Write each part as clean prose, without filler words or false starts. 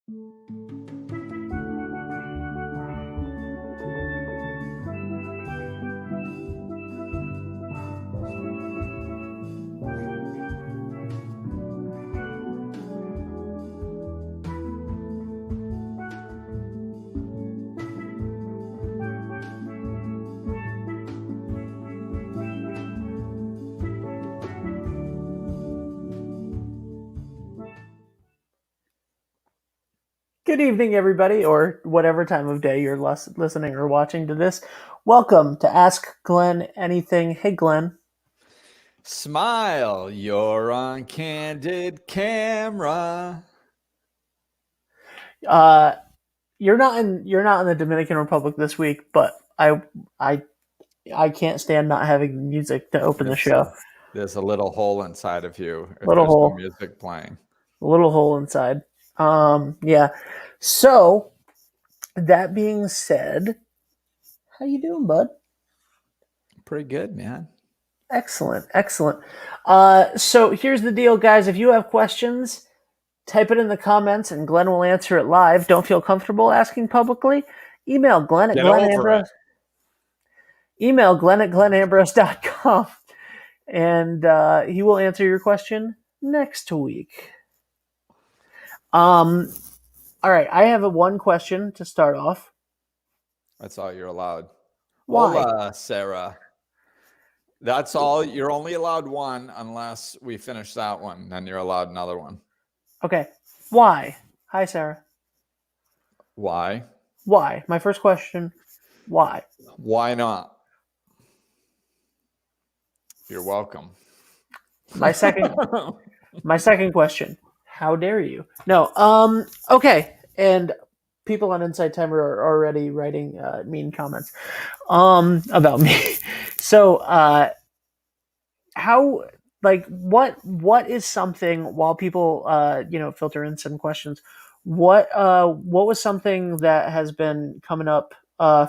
Good evening, everybody, or whatever time of day you're listening or watching to this. Welcome to Ask Glenn Anything. Hey, Glenn. Smile, you're on candid camera. You're not in the Dominican Republic this week, but I can't stand not having music to open the show. There's a little hole inside of you if Little there's no hole, music playing. a little hole inside. Yeah. So that being said, how you doing, bud? Pretty good, man. Excellent. So here's the deal, guys. If you have questions, type it in the comments and Glenn will answer it live. Don't feel comfortable asking publicly? Email Glenn at Get Glenn over Ambrose. Email Glenn at glennambrose.com and he will answer your question next week. All right, I have one question to start off. That's all you're allowed. Why? Hola, Sarah. That's all. You're only allowed one unless we finish that one. Then you're allowed another one. Okay. Why? Hi, Sarah. Why? Why? My first question, why? Why not? You're welcome. My second question, how dare you? No, okay. And people on Inside Timer are already writing mean comments about me. So what is something, while people filter in some questions, what was something that has been coming up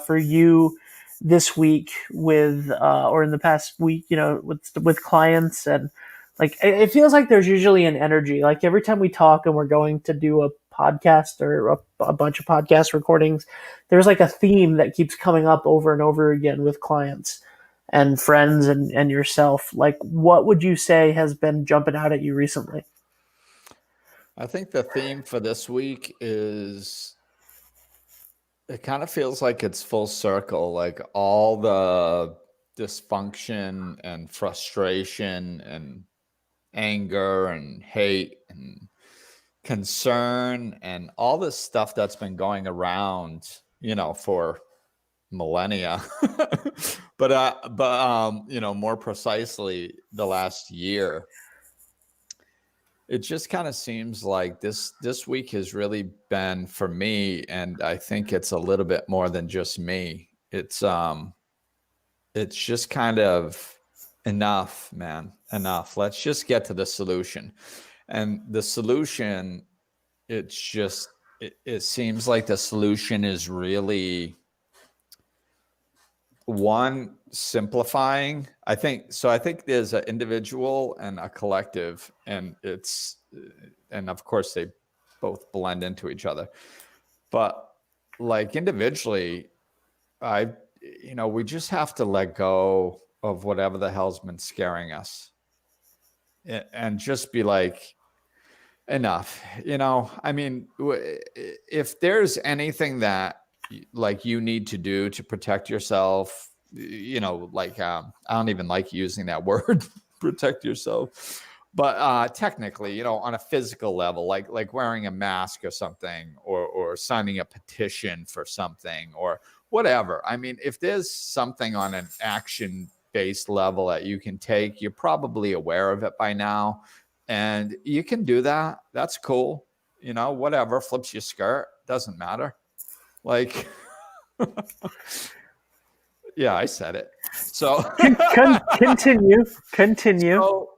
for you this week with or in the past week, with clients? And like, it feels like there's usually an energy, like every time we talk and we're going to do a podcast or a bunch of podcast recordings, there's like a theme that keeps coming up over and over again with clients and friends and yourself. Like, what would you say has been jumping out at you recently? I think the theme for this week is, it kind of feels like it's full circle, like all the dysfunction and frustration and anger and hate and concern and all this stuff that's been going around, for millennia, but more precisely the last year. It just kind of seems like this week has really been for me, and I think it's a little bit more than just me. It's just kind of enough, man, enough. Let's just get to the solution. And the solution, it seems like the solution is really, one, simplifying. I think there's an individual and a collective, and of course they both blend into each other. But like individually, we just have to let go of whatever the hell's been scaring us and just be like, enough. I mean, if there's anything that like you need to do to protect yourself, I don't even like using that word, protect yourself, but technically, on a physical level, like wearing a mask or something, or signing a petition for something or whatever. I mean, if there's something on an action based level that you can take, you're probably aware of it by now, and you can do that. That's cool. Whatever, flips your skirt, doesn't matter. Like, yeah, I said it. So continue.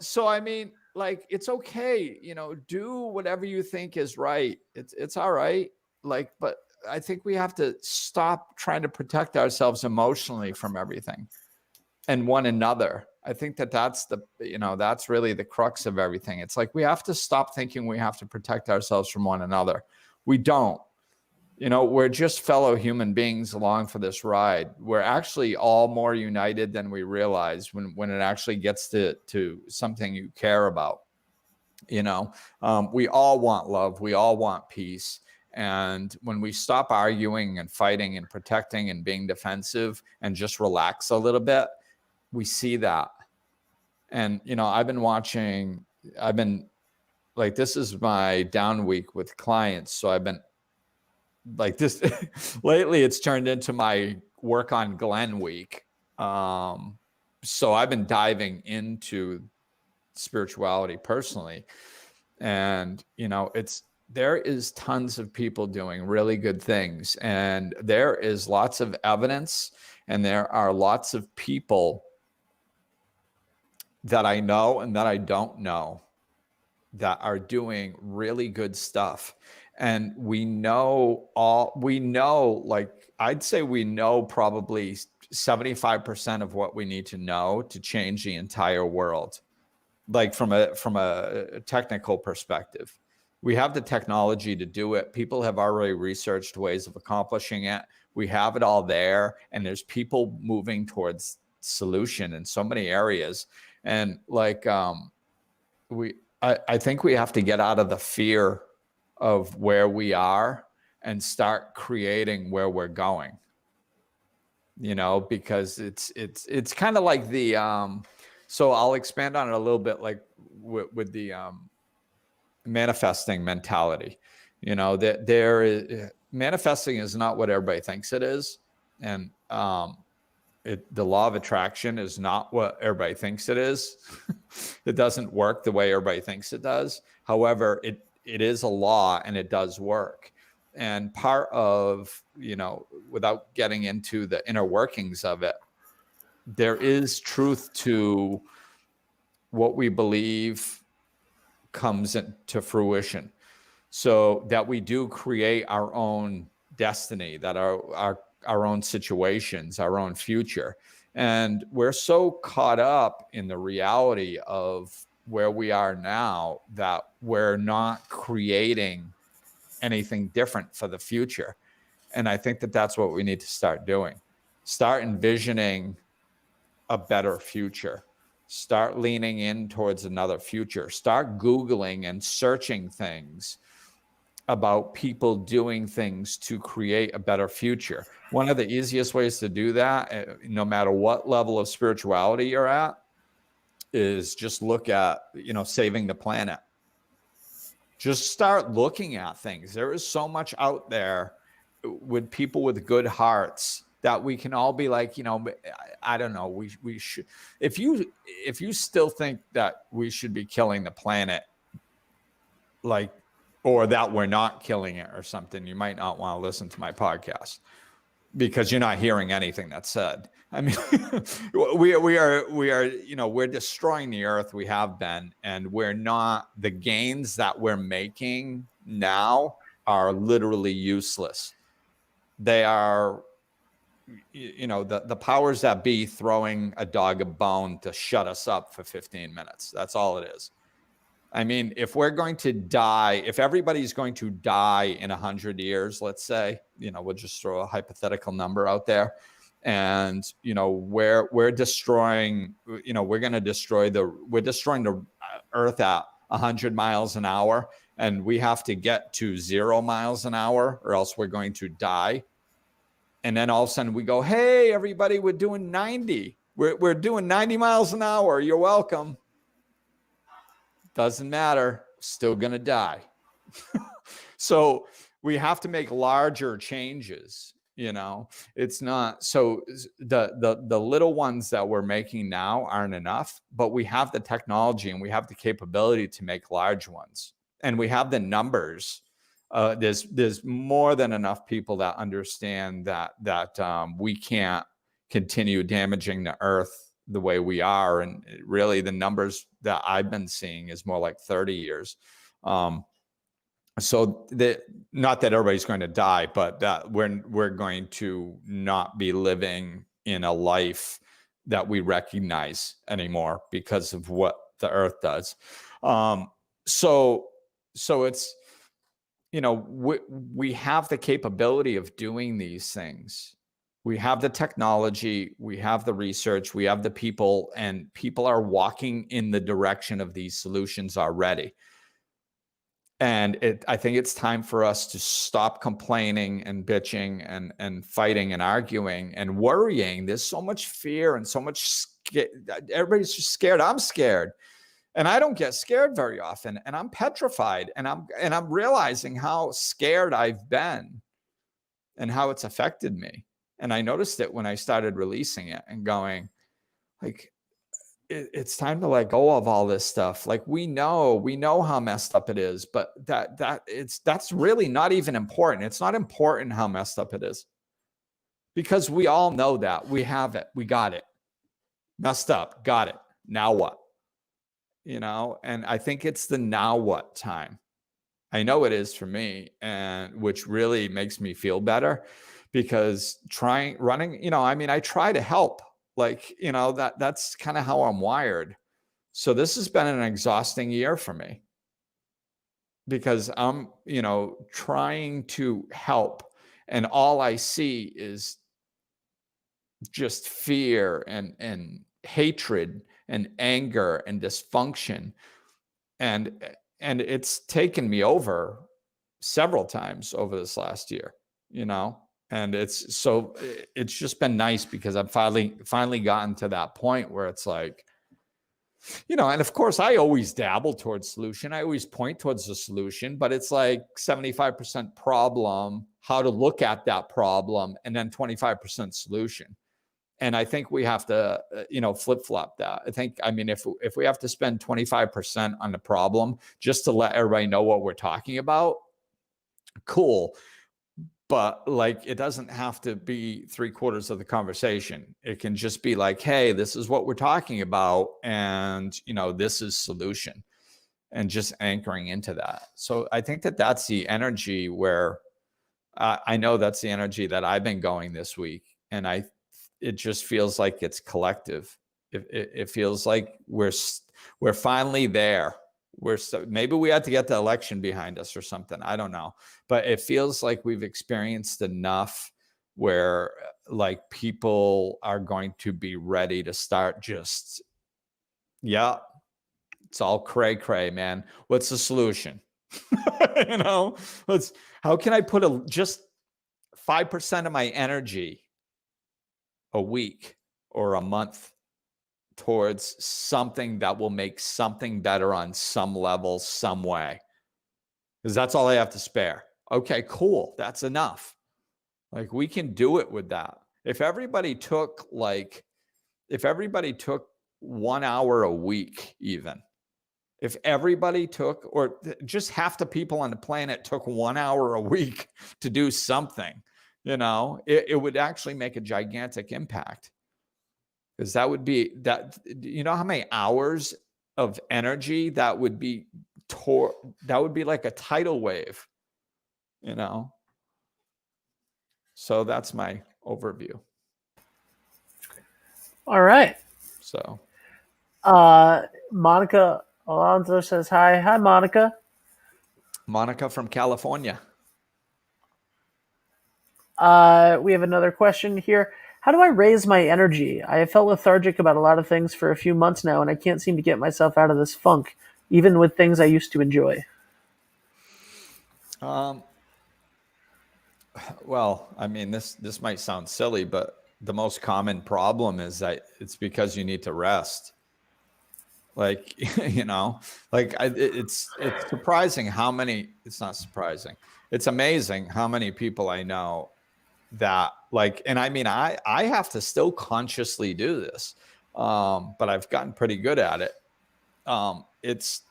So I mean, like, it's okay, do whatever you think is right. It's all right. Like, but I think we have to stop trying to protect ourselves emotionally from everything and one another. I think that's that's really the crux of everything. It's like we have to stop thinking we have to protect ourselves from one another. We don't. We're just fellow human beings along for this ride. We're actually all more united than we realize when it actually gets to something you care about. We all want love. We all want peace. And when we stop arguing and fighting and protecting and being defensive and just relax a little bit, we see that. And, I've been like, this is my down week with clients. So I've been like this lately, it's turned into my work on Glenn week. So I've been diving into spirituality personally. And, there is tons of people doing really good things. And there is lots of evidence, and there are lots of people that I know and that I don't know that are doing really good stuff. And I'd say we know probably 75% of what we need to know to change the entire world. Like from a technical perspective, we have the technology to do it. People have already researched ways of accomplishing it. We have it all there, and there's people moving towards solution in so many areas. And I think we have to get out of the fear of where we are and start creating where we're going. Because it's kind of like the so I'll expand on it a little bit, like with the manifesting mentality. That manifesting is not what everybody thinks it is, and the law of attraction is not what everybody thinks it is. It doesn't work the way everybody thinks it does. However, it is a law, and it does work. And part of, without getting into the inner workings of it, there is truth to what we believe comes into fruition. So that we do create our own destiny, that our own situations, our own future. And we're so caught up in the reality of where we are now that we're not creating anything different for the future. And I think that that's what we need to start doing. Start envisioning a better future. Start leaning in towards another future. Start Googling and searching things about people doing things to create a better future. One of the easiest ways to do that, no matter what level of spirituality you're at, is just look at, saving the planet. Just start looking at things. There is so much out there with people with good hearts that we can all be like, I don't know, we should, if you still think that we should be killing the planet, or that we're not killing it or something, you might not want to listen to my podcast, because you're not hearing anything that's said. I mean, we are, we're destroying the earth. We have been, and the gains that we're making now are literally useless. They are, the powers that be throwing a dog a bone to shut us up for 15 minutes. That's all it is. I mean, if we're going to die, if everybody's going to die in 100 years, let's say, we'll just throw a hypothetical number out there, and, we're destroying, we're destroying the earth at 100 miles an hour, and we have to get to 0 miles an hour or else we're going to die. And then all of a sudden we go, hey, everybody, we're doing 90. We're doing 90 miles an hour. You're welcome. Doesn't matter. Still going to die. So we have to make larger changes. It's not, so the little ones that we're making now aren't enough, but we have the technology and we have the capability to make large ones, and we have the numbers. There's more than enough people that understand that we can't continue damaging the earth the way we are. And really the numbers that I've been seeing is more like 30 years. So not that everybody's going to die, but that we're going to not be living in a life that we recognize anymore because of what the earth does. So it's, we have the capability of doing these things. We have the technology, we have the research, we have the people, and people are walking in the direction of these solutions already. And I think it's time for us to stop complaining and bitching and fighting and arguing and worrying. There's so much fear and so much everybody's just scared. I'm scared. And I don't get scared very often. And I'm petrified. And I'm realizing how scared I've been and how it's affected me. And I noticed it when I started releasing it and going, like, it's time to let go of all this stuff. Like, we know how messed up it is, but that's really not even important. It's not important how messed up it is, because we all know that we have it, we got it messed up, got it. Now what? And I think it's the now what time. I know it is for me, and which really makes me feel better, because running, I try to help. Like, that's kind of how I'm wired. So this has been an exhausting year for me, because I'm, trying to help, and all I see is just fear and hatred and anger and dysfunction. And it's taken me over several times over this last year, and it's just been nice, because I've finally gotten to that point where it's like, and of course I always dabble towards solution. I always point towards the solution, but it's like 75% problem, how to look at that problem, and then 25% solution. And I think we have to, flip-flop that. If we have to spend 25% on the problem just to let everybody know what we're talking about, cool. But like, it doesn't have to be 3/4 of the conversation. It can just be like, hey, this is what we're talking about, and this is solution, and just anchoring into that. So I think that's the energy where I know that's the energy that I've been going this week, and it just feels like it's collective. It feels like we're finally there. Maybe we had to get the election behind us or something. I don't know, but it feels like we've experienced enough where, like, people are going to be ready to start just, yeah, it's all cray, man. What's the solution? How can I put just 5% of my energy a week or a month towards something that will make something better on some level, some way? Because that's all I have to spare. Okay, cool. That's enough. Like, we can do it with that. If everybody took 1 hour a week, even if everybody took, or just half the people on the planet took 1 hour a week to do something, it would actually make a gigantic impact. Because that would be that, how many hours of energy that would be that would be like a tidal wave, So that's my overview. All right. So Monica Alonso says hi. Hi, Monica. Monica from California. We have another question here. How do I raise my energy? I have felt lethargic about a lot of things for a few months now, and I can't seem to get myself out of this funk, even with things I used to enjoy. Well, this might sound silly, but the most common problem is that it's because you need to rest. Like, it's surprising how many, it's not surprising. It's amazing how many people I know that, like, and I have to still consciously do this, but I've gotten pretty good at it. It's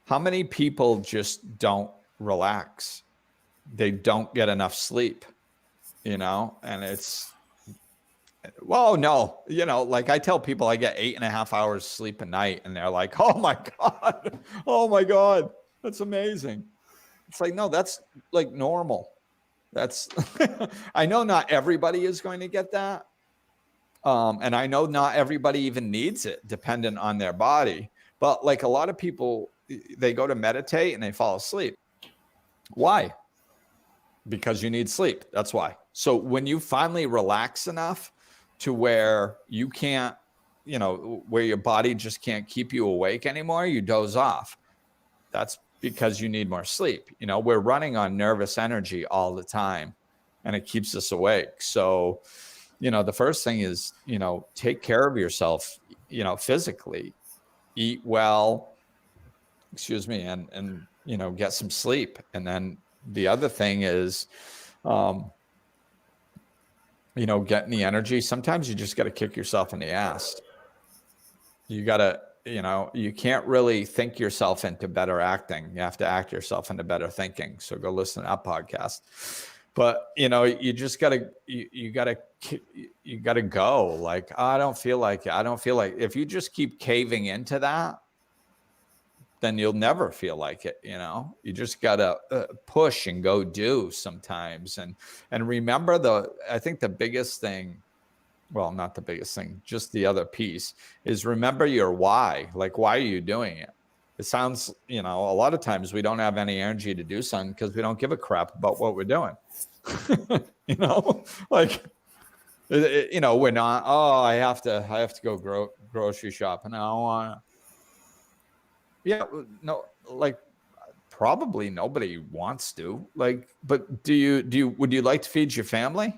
how many people just don't relax. They don't get enough sleep, and it's, well, no, like, I tell people I get 8.5 hours sleep a night, and they're like, oh my God, that's amazing. It's like, no, that's like normal. That's, I know not everybody is going to get that. And I know not everybody even needs it, dependent on their body. But like, a lot of people, they go to meditate and they fall asleep. Why? Because you need sleep. That's why. So when you finally relax enough to where you can't, where your body just can't keep you awake anymore, you doze off. That's because you need more sleep. We're running on nervous energy all the time, and it keeps us awake. So, the first thing is, take care of yourself, physically, eat well, and get some sleep. And then the other thing is, getting the energy. Sometimes you just got to kick yourself in the ass. You got to, you can't really think yourself into better acting. You have to act yourself into better thinking. So go listen to that podcast. But, you just got to, you got to go like, oh, I don't feel like it. I don't feel like, if you just keep caving into that, then you'll never feel like it. You just got to push and go do sometimes. And remember I think the biggest thing, well, not the biggest thing, just the other piece is remember your why. Like, why are you doing it? It sounds, a lot of times we don't have any energy to do something because we don't give a crap about what we're doing. Like, we're not, oh, I have to go grocery shopping. I don't want to. Yeah, no, like probably nobody wants to. Like, but would you like to feed your family?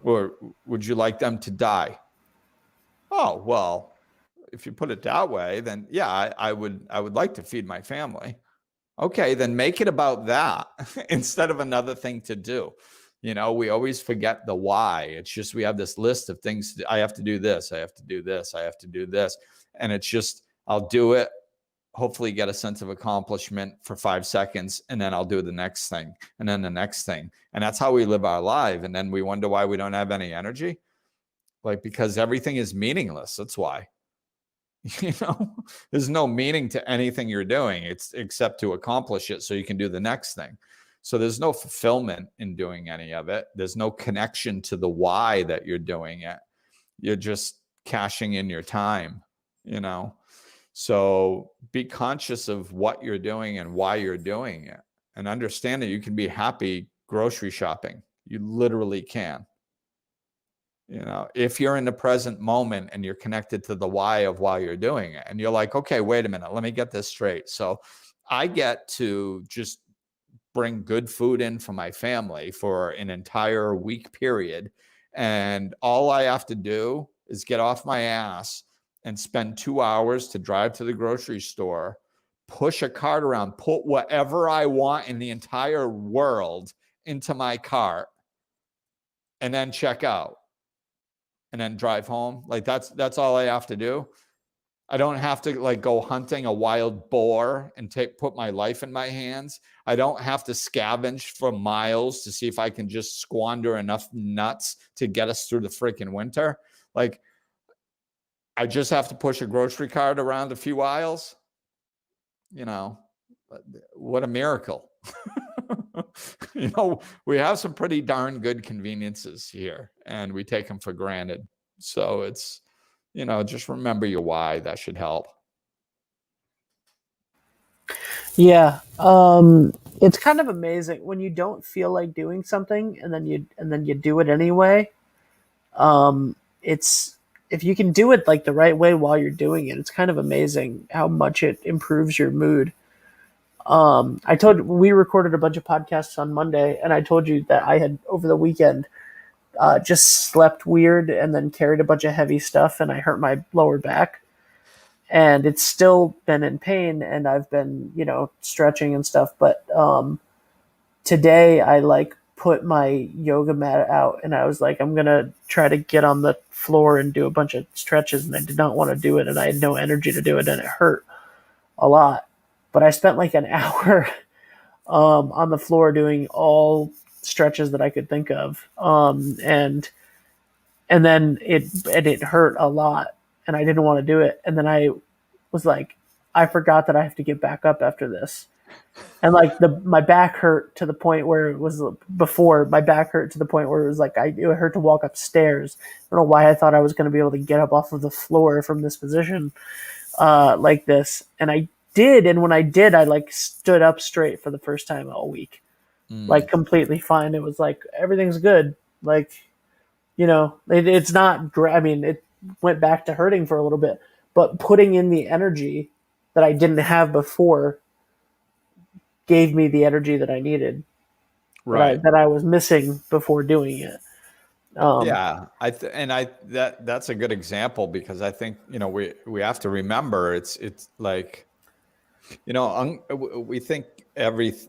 Or would you like them to die? Oh, well, if you put it that way, then yeah, I would like to feed my family. Okay, then make it about that instead of another thing to do. We always forget the why. It's just we have this list of things. I have to do this. I have to do this. I have to do this. And it's just, I'll do it, hopefully get a sense of accomplishment for 5 seconds, and then I'll do the next thing, and then the next thing. And that's how we live our life. And then we wonder why we don't have any energy. Like, because everything is meaningless. That's why. There's no meaning to anything you're doing. It's except to accomplish it so you can do the next thing. So there's no fulfillment in doing any of it. There's no connection to the why that you're doing it. You're just cashing in your time, So be conscious of what you're doing and why you're doing it, and understand that you can be happy grocery shopping. You literally can. If you're in the present moment and you're connected to the why of why you're doing it, and you're like, okay, wait a minute, let me get this straight. So I get to just bring good food in for my family for an entire week period. And all I have to do is get off my ass and spend 2 hours to drive to the grocery store, push a cart around, put whatever I want in the entire world into my cart, and then check out, and then drive home. Like, that's all I have to do. I don't have to like go hunting a wild boar and put my life in my hands. I don't have to scavenge for miles to see if I can just squander enough nuts to get us through the freaking winter. Like, I just have to push a grocery cart around a few aisles. What a miracle. We have some pretty darn good conveniences here, and we take them for granted. So it's, just remember your why. That should help. Yeah, it's kind of amazing when you don't feel like doing something and then you do it anyway. It's If you can do it like the right way while you're doing it, it's kind of amazing how much it improves your mood. We recorded a bunch of podcasts on Monday, and I told you that I had over the weekend just slept weird and then carried a bunch of heavy stuff, and I hurt my lower back. And it's still been in pain, and I've been, stretching and stuff. But today I like put my yoga mat out, and I was like, I'm gonna try to get on the floor and do a bunch of stretches, and I did not want to do it, and I had no energy to do it, and it hurt a lot. But I spent like an hour on the floor doing all stretches that I could think of, and then it hurt a lot, and I didn't want to do it, and then I was like, I forgot that I have to get back up after this, and like my back hurt to the point where it was before my back hurt to the point where it was like it hurt to walk upstairs. I don't know why I thought I was going to be able to get up off of the floor from this position like this, and I did, and when I did, I like stood up straight for the first time all week, like Mm, completely fine. It was like everything's good. Like, it's not great. I mean, it went back to hurting for a little bit, but putting in the energy that I didn't have before gave me the energy that I needed, right. that I was missing before doing it. Um, Yeah, that's a good example because I think we have to remember it's like we think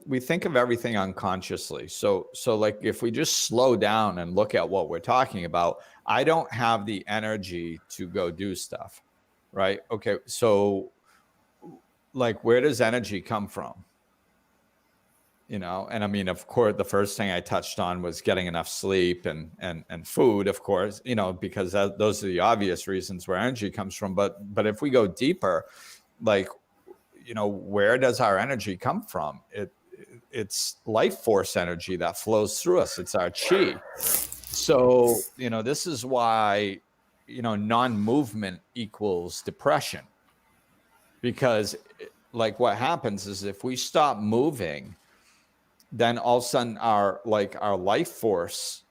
we think of everything unconsciously. So like if we just slow down and look at what we're talking about, I don't have the energy to go do stuff, right? Okay, so like where does energy come from? And I mean, of course, the first thing I touched on was getting enough sleep and food, of course, because those are the obvious reasons where energy comes from. But if we go deeper, like, where does our energy come from? It's life force energy that flows through us. It's our chi. So, this is why, non-movement equals depression, because like what happens is if we stop moving, then all of a sudden our life force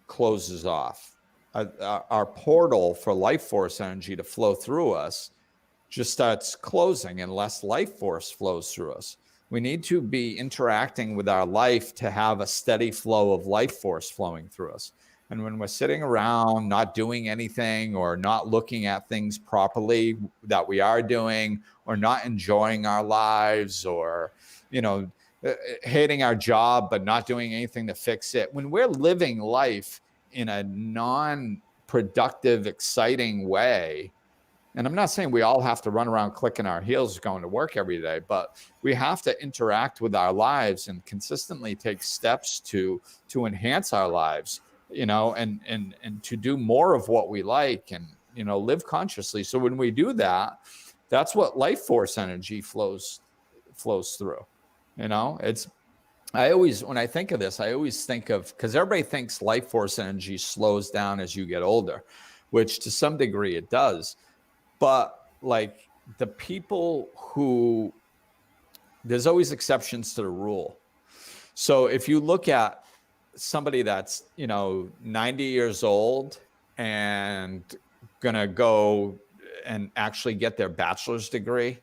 closes off. Our portal for life force energy to flow through us just starts closing, and less life force flows through us. We need to be interacting with our life to have a steady flow of life force flowing through us. And when we're sitting around not doing anything or not looking at things properly that we are doing, or not enjoying our lives, or hating our job but not doing anything to fix it, when we're living life in a non-productive, exciting way, and I'm not saying we all have to run around clicking our heels going to work every day, but we have to interact with our lives and consistently take steps to enhance our lives, and to do more of what we like, and live consciously. So when we do that, that's what life force energy flows through. It's I always, when I think of this, I always think of, because everybody thinks life force energy slows down as you get older, which to some degree it does. But like the people who, there's always exceptions to the rule. So if you look at somebody that's 90 years old and gonna go and actually get their bachelor's degree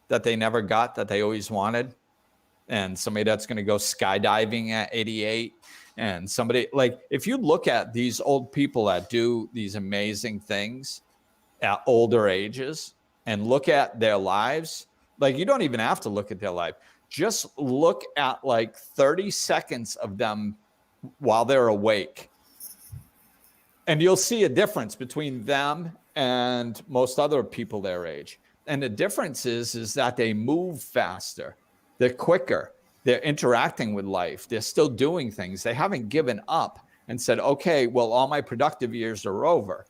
that they never got, that they always wanted, and somebody that's going to go skydiving at 88, and somebody, like, if you look at these old people that do these amazing things at older ages and look at their lives, like, you don't even have to look at their life. Just look at like 30 seconds of them while they're awake, and you'll see a difference between them and most other people their age. And the difference is that they move faster, they're quicker, they're interacting with life, they're still doing things, they haven't given up and said, okay, well, all my productive years are over.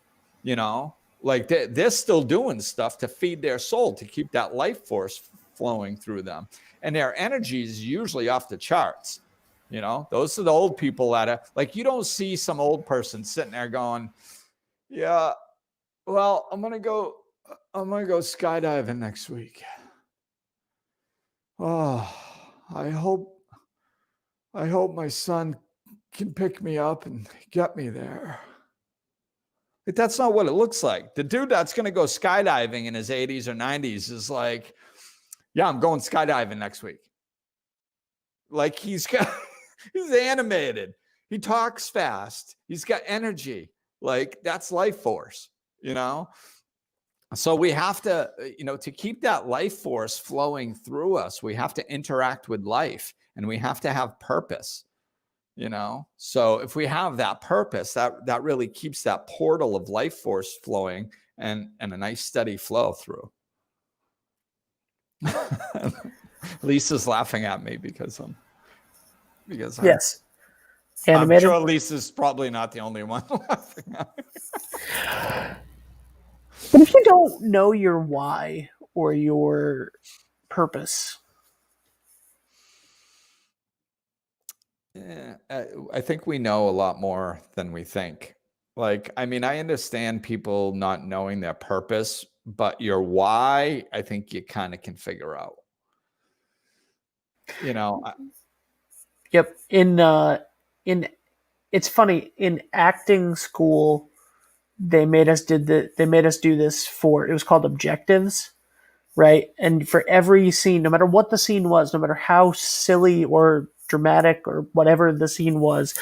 Like they're still doing stuff to feed their soul, to keep that life force flowing through them, and their energy is usually off the charts. Those are the old people that are like, you don't see some old person sitting there going, yeah, well, I'm gonna go skydiving next week. Oh, I hope I hope my son can pick me up and get me there. But that's not what it looks like. The dude that's gonna go skydiving in his 80s or 90s is like, yeah, I'm going skydiving next week. Like he's animated. He talks fast. He's got energy. Like that's life force, you know? So we have to, to keep that life force flowing through us, we have to interact with life, and we have to have purpose. So if we have that purpose, that really keeps that portal of life force flowing, and a nice steady flow through. Lisa's laughing at me because yes, I'm animated. sure Lisa's probably not the only one laughing at me. But if you don't know your why or your purpose, Yeah, I think we know a lot more than we think. Like, I mean, I understand people not knowing their purpose, but your why, I think you kind of can figure out. You know, Yep. In it's funny, in acting school they made us do this for, it was called objectives, right? And for every scene, no matter what the scene was, no matter how silly or dramatic or whatever the scene was,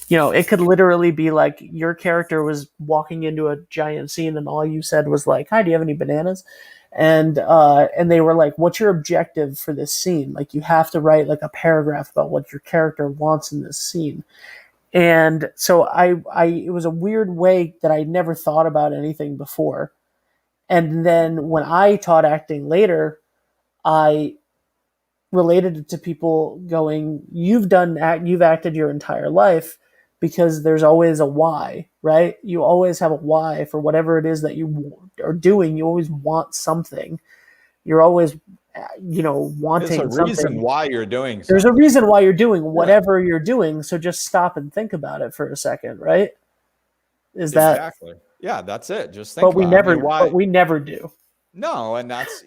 it could literally be like your character was walking into a giant scene and all you said was like, "Hi, do you have any bananas?" And they were like, "What's your objective for this scene?" Like you have to write like a paragraph about what your character wants in this scene. And so I it was a weird way that I never thought about anything before. And then when I taught acting later, I related it to people going, you've acted your entire life, because there's always a why, right? You always have a why for whatever it is that you are doing. You always want something. You're always, there's a wanting reason something. why you're doing There's a something. reason why you're doing Yeah, whatever you're doing. So just stop and think about it for a second, right? Is that, exactly. Yeah, that's it. Just think but we about it. I mean, never, but why? we never do. No, and that's,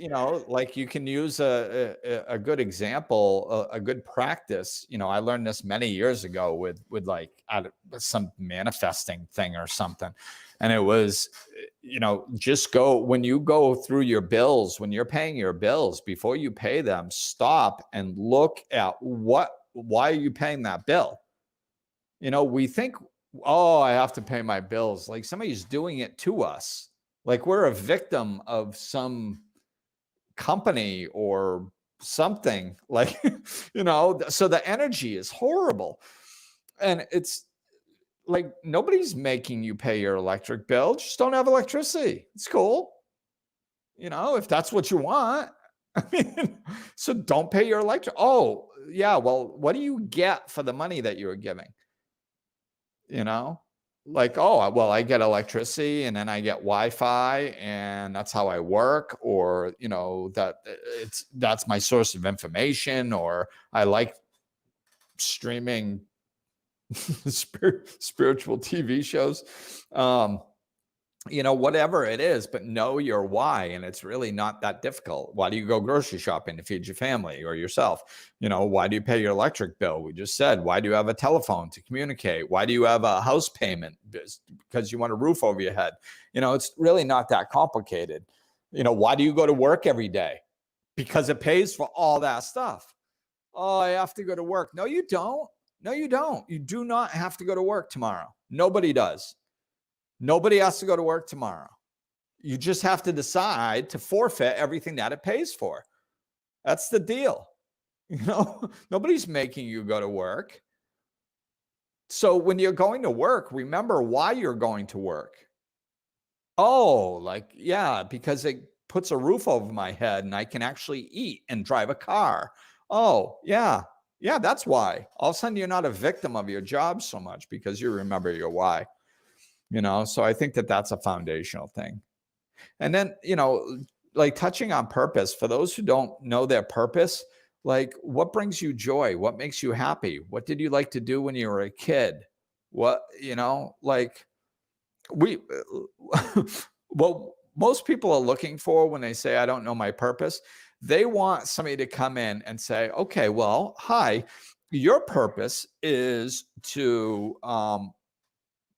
like you can use a good example, a good practice. I learned this many years ago with like some manifesting thing or something. And it was, just go when you go through your bills, when you're paying your bills, before you pay them, stop and look at why are you paying that bill? We think, oh, I have to pay my bills. Like somebody's doing it to us. Like we're a victim of some company or something, like, so the energy is horrible. And it's like nobody's making you pay your electric bill. Just don't have electricity. It's cool. If that's what you want. I mean, so don't pay your electric. Oh, yeah. Well, what do you get for the money that you're giving? you know like, oh, well, I get electricity and then I get Wi-Fi and that's how I work, or that's my source of information, or I like streaming spiritual TV shows. um Whatever it is, but know your why. And it's really not that difficult. Why do you go grocery shopping? To feed your family or yourself. Why do you pay your electric bill? We just said, why do you have a telephone? To communicate. Why do you have a house payment? Because you want a roof over your head. It's really not that complicated. Why do you go to work every day? Because it pays for all that stuff. Oh, I have to go to work. No, you don't. No, you don't. You do not have to go to work tomorrow. Nobody does. Nobody has to go to work tomorrow. You just have to decide to forfeit everything that it pays for. That's the deal. Nobody's making you go to work. So when you're going to work, remember why you're going to work. Oh, like, yeah, because it puts a roof over my head and I can actually eat and drive a car. Oh, yeah. Yeah, that's why. All of a sudden, you're not a victim of your job so much because you remember your why. So I think that that's a foundational thing. And then, like touching on purpose, for those who don't know their purpose, like what brings you joy? What makes you happy? What did you like to do when you were a kid? What, like we, what most people are looking for when they say, I don't know my purpose, they want somebody to come in and say, okay, well, hi, your purpose is to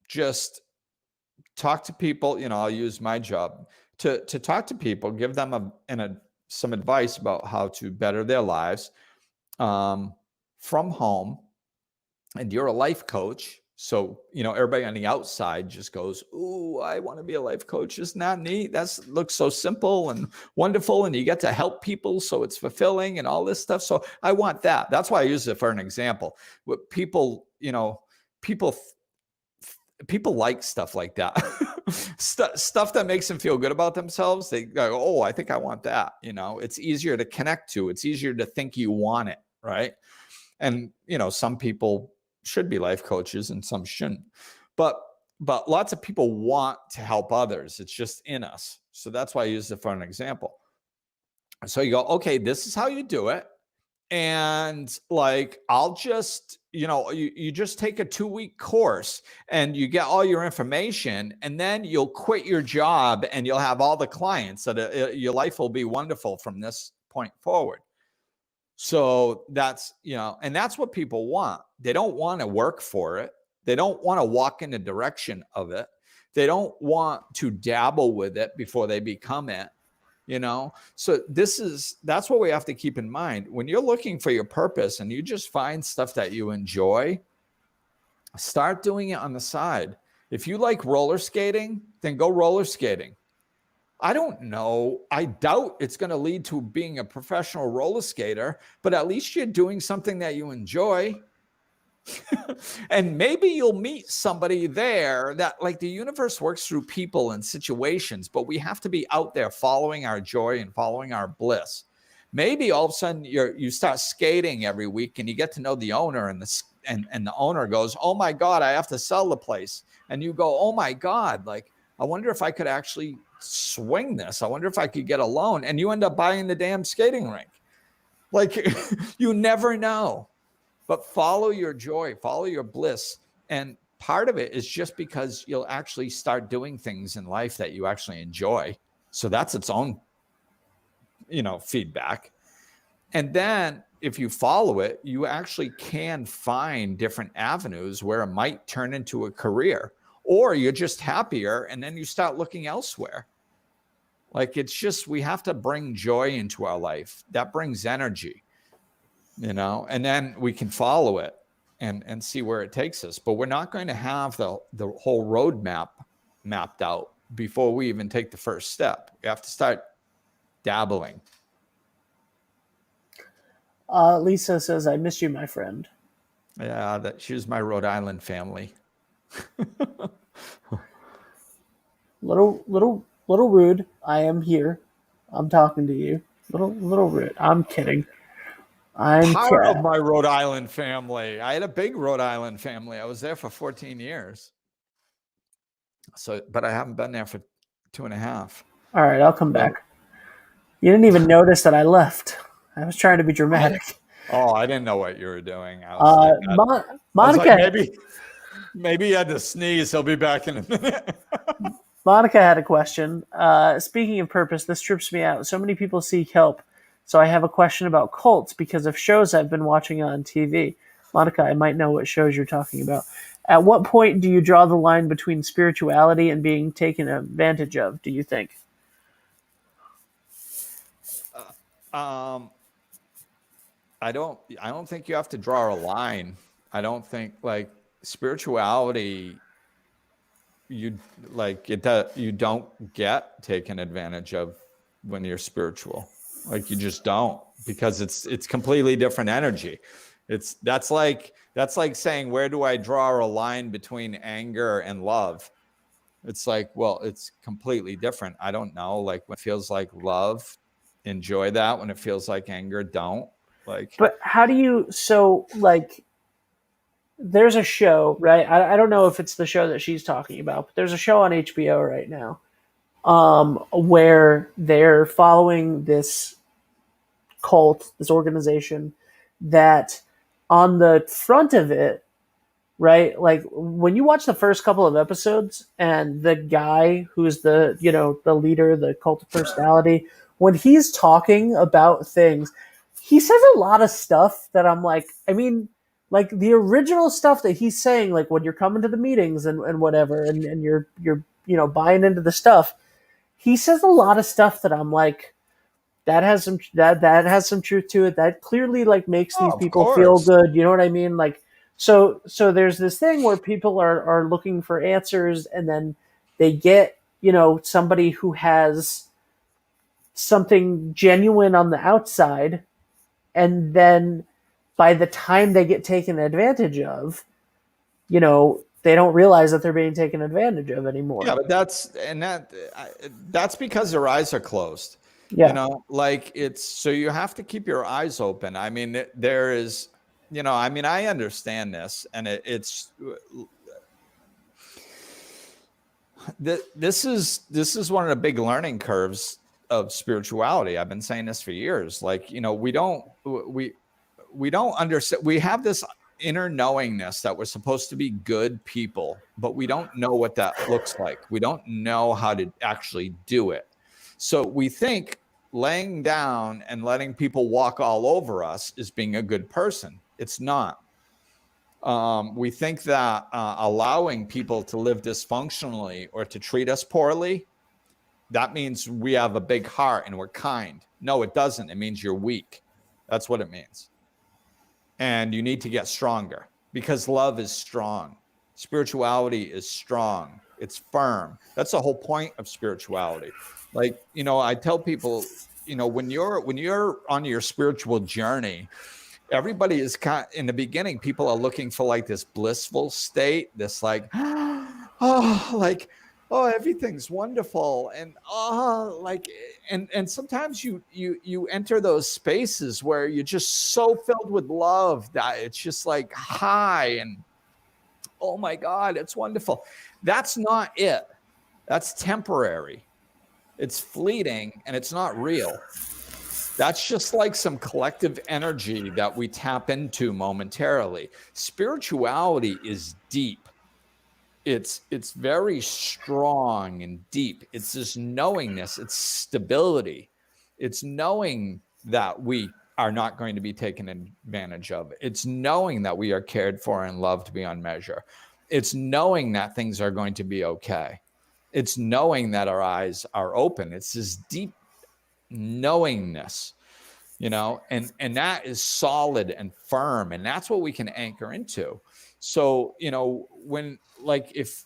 just talk to people. I'll use my job to talk to people, give them some advice about how to better their lives from home. And you're a life coach. So, everybody on the outside just goes, ooh, I want to be a life coach. Isn't that neat? That looks so simple and wonderful. And you get to help people. So it's fulfilling and all this stuff. So I want that. That's why I use it for an example. What people, people people like stuff like that. Stuff that makes them feel good about themselves. They go, oh, I think I want that. It's easier to connect to. It's easier to think you want it, right? And some people should be life coaches and some shouldn't. But lots of people want to help others. It's just in us. So that's why I use it for an example. So you go, okay, this is how you do it. And like, I'll just, you just take a 2-week course and you get all your information, and then you'll quit your job and you'll have all the clients that your life will be wonderful from this point forward. So that's, and that's what people want. They don't want to work for it. They don't want to walk in the direction of it. They don't want to dabble with it before they become it. So that's what we have to keep in mind when you're looking for your purpose, and you just find stuff that you enjoy. Start doing it on the side. If you like roller skating, then go roller skating. I don't know. I doubt it's going to lead to being a professional roller skater, but at least you're doing something that you enjoy. And maybe you'll meet somebody there that, like, the universe works through people and situations, but we have to be out there following our joy and following our bliss. Maybe all of a sudden you start skating every week and you get to know the owner, and the owner goes, "Oh my God, I have to sell the place." And you go, "Oh my God, like, I wonder if I could actually swing this. I wonder if I could get a loan." And you end up buying the damn skating rink. Like, you never know. But follow your joy, follow your bliss. And part of it is just because you'll actually start doing things in life that you actually enjoy. So that's its own, feedback. And then if you follow it, you actually can find different avenues where it might turn into a career, or you're just happier and then you start looking elsewhere. Like, it's just, we have to bring joy into our life. That brings energy. And then we can follow it and see where it takes us. But we're not going to have the whole roadmap mapped out before we even take the first step. We have to start dabbling. Lisa says, "I miss you, my friend." Yeah, she was my Rhode Island family. Little rude. I am here. I'm talking to you. Little rude. I'm kidding. Part of my Rhode Island family. I had a big Rhode Island family. I was there for 14 years. So, but I haven't been there for 2.5. All right, I'll come back. You didn't even notice that I left. I was trying to be dramatic. I didn't know what you were doing. Monica, like, maybe you had to sneeze. He'll be back in a minute. Monica had a question. Speaking of purpose, this trips me out. So many people seek help. So I have a question about cults because of shows I've been watching on TV. Monica, I might know what shows you're talking about. At what point do you draw the line between spirituality and being taken advantage of, do you think? I don't think you have to draw a line. I don't think, like, spirituality, you don't get taken advantage of when you're spiritual. Like, you just don't, because it's completely different energy. That's like saying, where do I draw a line between anger and love? It's like, well, it's completely different. I don't know. Like, when it feels like love, enjoy that. When it feels like anger, don't. Like, but how do you, there's a show, right? I don't know if it's the show that she's talking about, but there's a show on HBO right now where they're following this cult, this organization that on the front of it, right? Like, when you watch the first couple of episodes and the guy who's the leader, the cult of personality, when he's talking about things, he says a lot of stuff that I'm like, I mean, like, the original stuff that he's saying, like, when you're coming to the meetings and whatever, and you're buying into the stuff, he says a lot of stuff that I'm like, that has some truth to it. That clearly, like, makes these people feel good. You know what I mean? Like, so there's this thing where people are looking for answers, and then they get, somebody who has something genuine on the outside, and then by the time they get taken advantage of, they don't realize that they're being taken advantage of anymore. Yeah, but that's because their eyes are closed. Yeah. Like, it's, so you have to keep your eyes open. I mean, there is, I understand this, and this is one of the big learning curves of spirituality. I've been saying this for years. Like, we don't understand. We have this inner knowingness that we're supposed to be good people, but we don't know what that looks like. We don't know how to actually do it. So we think laying down and letting people walk all over us is being a good person. It's not. We think that allowing people to live dysfunctionally or to treat us poorly, that means we have a big heart and we're kind. No, it doesn't. It means you're weak. That's what it means. And you need to get stronger because love is strong. Spirituality is strong. It's firm. That's the whole point of spirituality. Like, I tell people, when you're on your spiritual journey, everybody is in the beginning, people are looking for like this blissful state, this like, oh, everything's wonderful. And and sometimes you enter those spaces where you're just so filled with love that it's just like high and oh my God, it's wonderful. That's not it. That's temporary. It's fleeting and it's not real. That's just like some collective energy that we tap into momentarily. Spirituality is deep. It's very strong and deep. It's this knowingness. It's stability. It's knowing that we are not going to be taken advantage of. It's knowing that we are cared for and loved beyond measure. It's knowing that things are going to be okay. It's knowing that our eyes are open. It's this deep knowingness, and that is solid and firm, and that's what we can anchor into. So, when if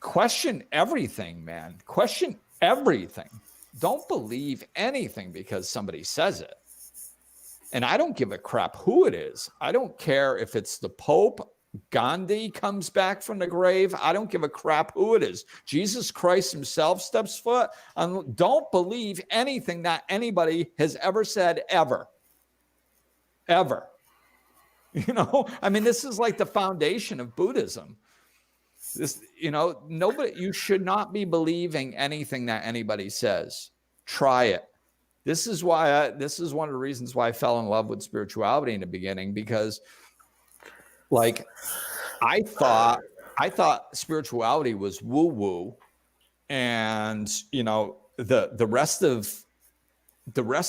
question everything, man, question everything. Don't believe anything because somebody says it. And I don't give a crap who it is. I don't care if it's the Pope, Gandhi comes back from the grave. I don't give a crap who it is. Jesus Christ himself steps foot. Don't believe anything that anybody has ever said, ever. Ever. This is like the foundation of Buddhism. You should not be believing anything that anybody says. Try it. This is one of the reasons why I fell in love with spirituality in the beginning, because I thought spirituality was woo-woo, and the rest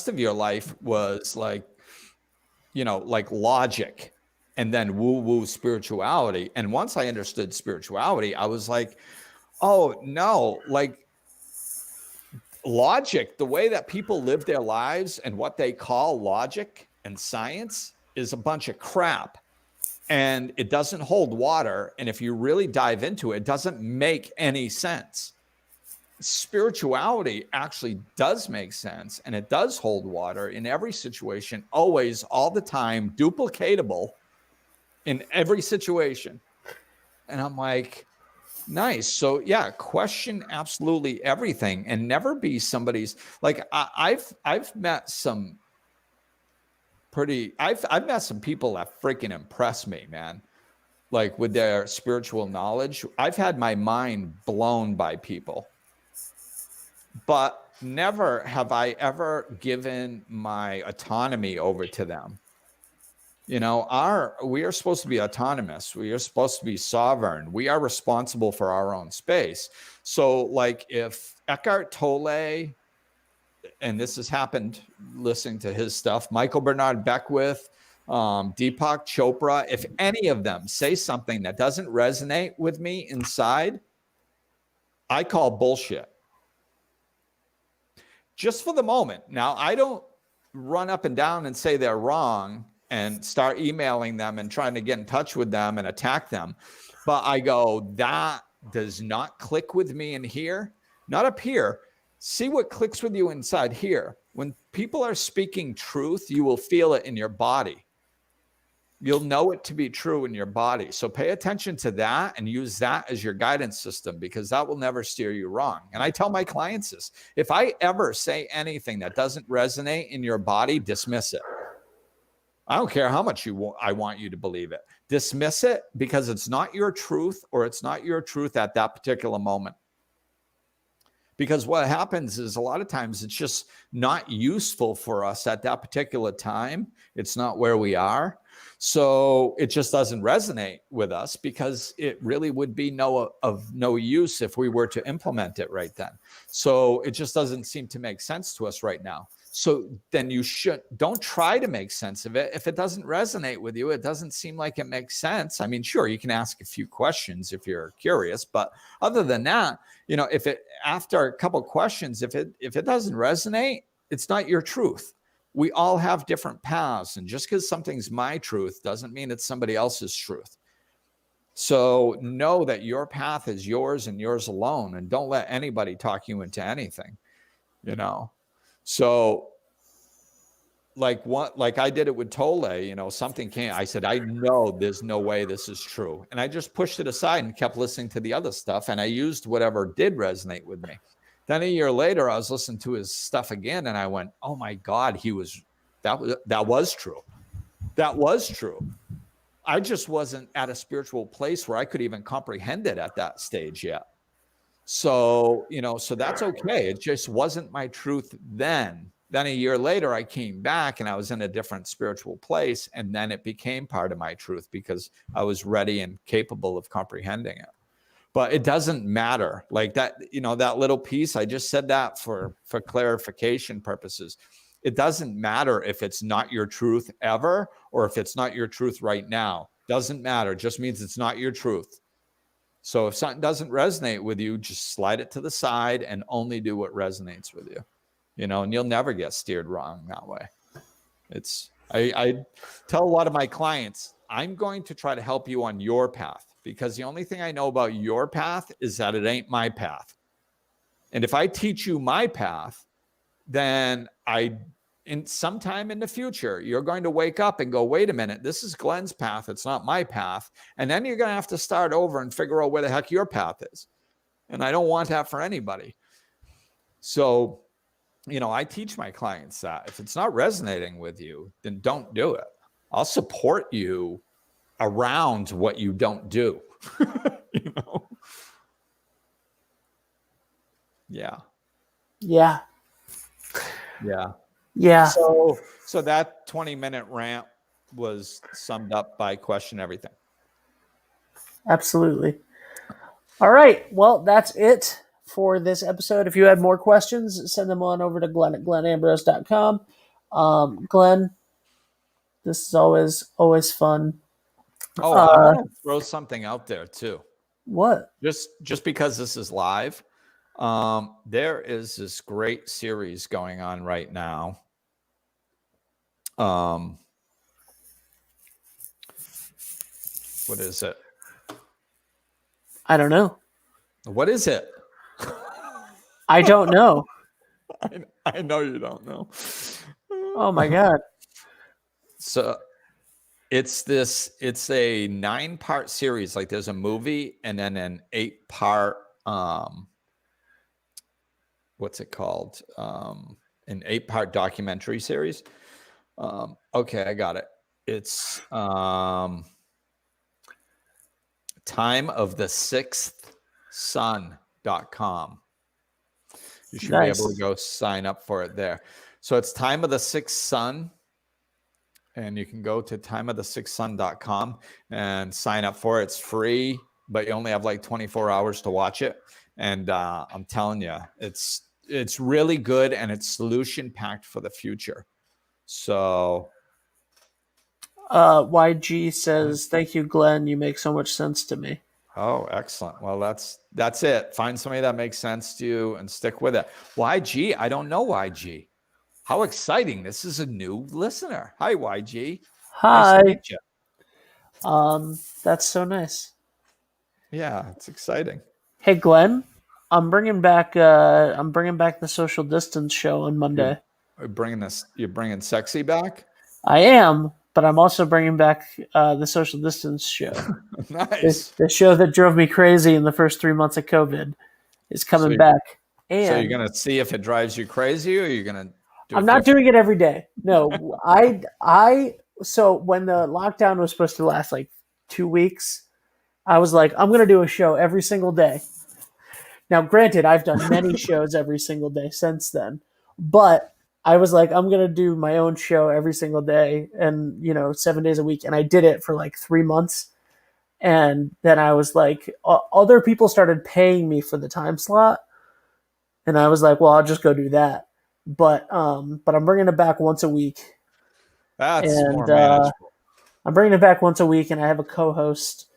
of your life was like logic, and then woo-woo spirituality. And once I understood spirituality, I was like, oh no, logic, the way that people live their lives and what they call logic and science is a bunch of crap. And it doesn't hold water. And if you really dive into it, it doesn't make any sense. Spirituality actually does make sense, and it does hold water in every situation, always, all the time, duplicatable in every situation. And I'm like, nice. So yeah, question absolutely everything and never be somebody's I've met some I've met some people that freaking impress me, man. Like with their spiritual knowledge. I've had my mind blown by people. But never have I ever given my autonomy over to them. We are supposed to be autonomous. We are supposed to be sovereign. We are responsible for our own space. So if Eckhart Tolle, and this has happened listening to his stuff, Michael Bernard Beckwith, Deepak Chopra, if any of them say something that doesn't resonate with me inside, I call bullshit. Just for the moment. Now, I don't run up and down and say they're wrong and start emailing them and trying to get in touch with them and attack them. But I go, that does not click with me in here, not up here. See what clicks with you inside here. When people are speaking truth, you will feel it in your body. You'll know it to be true in your body. So pay attention to that and use that as your guidance system, because that will never steer you wrong. And I tell my clients this, if I ever say anything that doesn't resonate in your body, dismiss it. I don't care how much I want you to believe it. Dismiss it, because it's not your truth, or it's not your truth at that particular moment. Because what happens is a lot of times it's just not useful for us at that particular time. It's not where we are. So it just doesn't resonate with us, because it really would be of no use if we were to implement it right then. So it just doesn't seem to make sense to us right now. So then don't try to make sense of it. If it doesn't resonate with you, it doesn't seem like it makes sense. I mean, sure, you can ask a few questions if you're curious, but other than that, if it, after a couple of questions, if it doesn't resonate, it's not your truth. We all have different paths, and just because something's my truth doesn't mean it's somebody else's truth. So know that your path is yours and yours alone, and don't let anybody talk you into anything, So like I did it with Tole, something came, I said, I know there's no way this is true. And I just pushed it aside and kept listening to the other stuff. And I used whatever did resonate with me. Then a year later, I was listening to his stuff again. And I went, oh my God, that was true. That was true. I just wasn't at a spiritual place where I could even comprehend it at that stage yet. So, so that's okay. It just wasn't my truth then. Then a year later, I came back and I was in a different spiritual place. And then it became part of my truth because I was ready and capable of comprehending it. But it doesn't matter. Like that, that little piece, I just said that for clarification purposes. It doesn't matter if it's not your truth ever, or if it's not your truth right now. Doesn't matter. It just means it's not your truth. So if something doesn't resonate with you, just slide it to the side and only do what resonates with you, and you'll never get steered wrong that way. I tell a lot of my clients, I'm going to try to help you on your path, because the only thing I know about your path is that it ain't my path. And if I teach you my path, then in sometime in the future, you're going to wake up and go, wait a minute, this is Glenn's path. It's not my path. And then you're going to have to start over and figure out where the heck your path is. And I don't want that for anybody. So, I teach my clients that if it's not resonating with you, then don't do it. I'll support you around what you don't do. Yeah. Yeah. Yeah. Yeah. So that 20-minute rant was summed up by question everything. Absolutely. All right. Well, that's it for this episode. If you had more questions, send them on over to Glenn at glennambrose.com. Glenn, this is always fun. Oh, I want to throw something out there too. What? Just because this is live, there is this great series going on right now. What is it? I don't know. What is it? I don't know. I know you don't know. Oh my God. So it's a 9-part series. Like there's a movie and then an 8-part, what's it called? An 8-part documentary series. Okay, I got it. It's timeofthesixthsun.com. You should be able to go sign up for it there. So it's Time of the Sixth Sun. And you can go to timeofthesixthsun.com and sign up for it. It's free, but you only have like 24 hours to watch it. And I'm telling you, it's really good, and it's solution packed for the future. So YG says, thank you, Glenn. You make so much sense to me. Oh, excellent. Well, that's it. Find somebody that makes sense to you and stick with it. YG, I don't know YG. How exciting. This is a new listener. Hi, YG. Hi. Nice to meet you. That's so nice. Yeah, it's exciting. Hey, Glenn, I'm bringing back the social distance show on Monday. You're bringing sexy back? I am, but I'm also bringing back the social distance show. Nice. The show that drove me crazy in the first 3 months of COVID is coming back. And so you're going to see if it drives you crazy, or you're going to do it? I'm not doing it every day. No, so when the lockdown was supposed to last like 2 weeks, I was like, I'm going to do a show every single day. Now, granted, I've done many shows every single day since then, but I was like, I'm going to do my own show every single day and, 7 days a week. And I did it for like 3 months. And then I was like, other people started paying me for the time slot. And I was like, well, I'll just go do that. but I'm bringing it back once a week, That's more and manageable. I'm bringing it back once a week, and I have a co-host,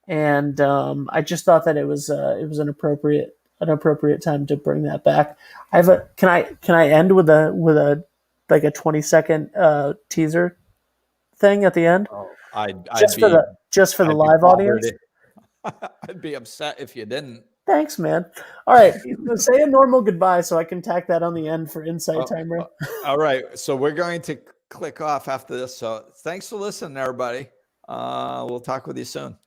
and I just thought that it was an appropriate time to bring that back. I have a can I end with a like a 20-second teaser thing at the end, Oh, I'd be just for the I'd be live audience. bothered. I'd be upset if you didn't. Thanks, man. All right, say a normal goodbye so I can tack that on the end for insight Uh, timer. uh, all right. So we're going to click off after this. So thanks for listening, everybody. We'll talk with you soon.